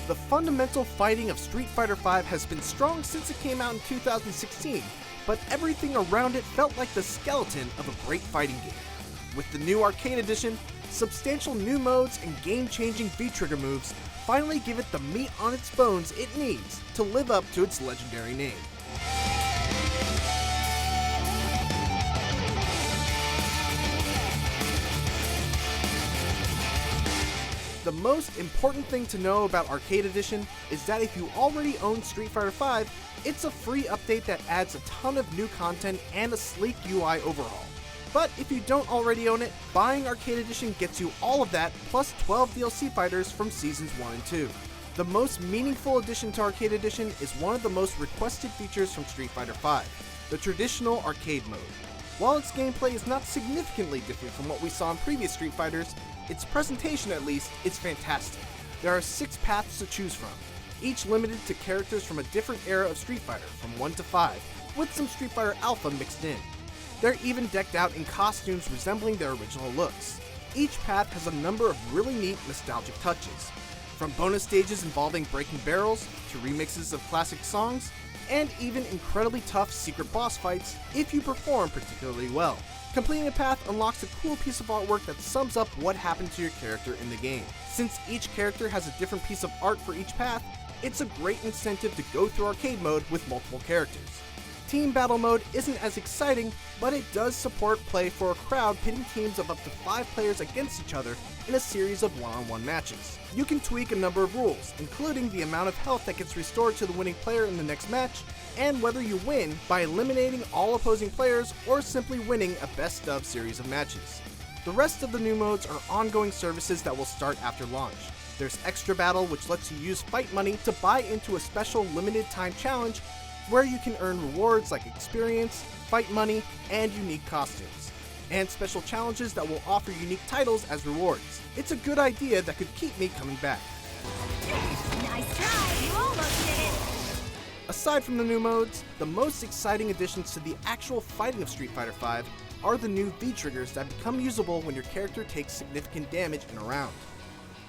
The fundamental fighting of Street Fighter V has been strong since it came out in 2016, but everything around it felt like the skeleton of a great fighting game. With the new Arcade Edition, substantial new modes and game-changing V-trigger moves finally give it the meat on its bones it needs to live up to its legendary name. The most important thing to know about Arcade Edition is that if you already own Street Fighter V, it's a free update that adds a ton of new content and a sleek UI overhaul. But if you don't already own it, buying Arcade Edition gets you all of that plus 12 DLC fighters from Seasons 1 and 2. The most meaningful addition to Arcade Edition is one of the most requested features from Street Fighter V, the traditional arcade mode. While its gameplay is not significantly different from what we saw in previous Street Fighters, its presentation at least is fantastic. There are 6 paths to choose from, each limited to characters from a different era of Street Fighter, from 1 to 5, with some Street Fighter Alpha mixed in. They're even decked out in costumes resembling their original looks. Each path has a number of really neat nostalgic touches, from bonus stages involving breaking barrels, to remixes of classic songs, and even incredibly tough secret boss fights if you perform particularly well. Completing a path unlocks a cool piece of artwork that sums up what happened to your character in the game. Since each character has a different piece of art for each path, it's a great incentive to go through arcade mode with multiple characters. Team Battle Mode isn't as exciting, but it does support play for a crowd, pitting teams of up to 5 players against each other in a series of one-on-one matches. You can tweak a number of rules, including the amount of health that gets restored to the winning player in the next match, and whether you win by eliminating all opposing players or simply winning a best-of series of matches. The rest of the new modes are ongoing services that will start after launch. There's Extra Battle, which lets you use fight money to buy into a special limited time challenge where you can earn rewards like experience, fight money, and unique costumes, and special challenges that will offer unique titles as rewards. It's a good idea that could keep me coming back. Nice try, you almost did it! Aside from the new modes, the most exciting additions to the actual fighting of Street Fighter V are the new V-triggers that become usable when your character takes significant damage in a round.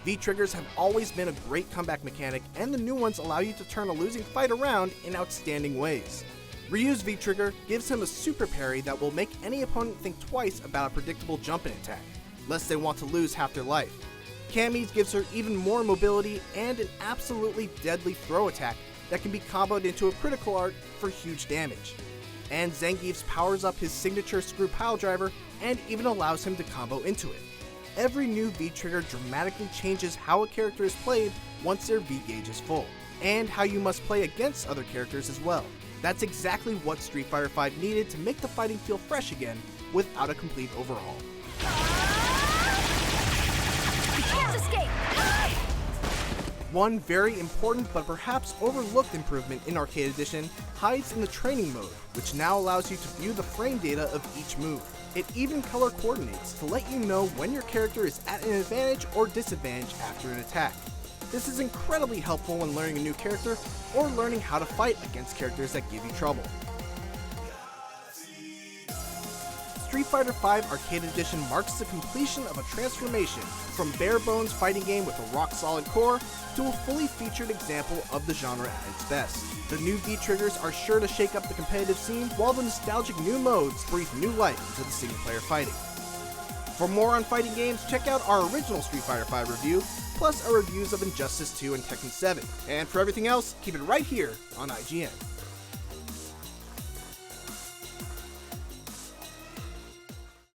V-triggers have always been a great comeback mechanic, and the new ones allow you to turn a losing fight around in outstanding ways. Ryu's V-trigger gives him a super parry that will make any opponent think twice about a predictable jump-in attack, lest they want to lose half their life. Cammy's gives her even more mobility and an absolutely deadly throw attack that can be comboed into a critical art for huge damage. And Zangief's powers up his signature screw pile driver and even allows him to combo into it. Every new V-trigger dramatically changes how a character is played once their V-gauge is full, and how you must play against other characters as well. That's exactly what Street Fighter V needed to make the fighting feel fresh again without a complete overhaul. You can't escape! One very important but perhaps overlooked improvement in Arcade Edition hides in the training mode, which now allows you to view the frame data of each move. It even color coordinates to let you know when your character is at an advantage or disadvantage after an attack. This is incredibly helpful when learning a new character or learning how to fight against characters that give you trouble. Street Fighter V Arcade Edition marks the completion of a transformation from bare-bones fighting game with a rock-solid core to a fully featured example of the genre at its best. The new V-triggers are sure to shake up the competitive scene, while the nostalgic new modes breathe new life into the single-player fighting. For more on fighting games, check out our original Street Fighter V review, plus our reviews of Injustice 2 and Tekken 7. And for everything else, keep it right here on IGN.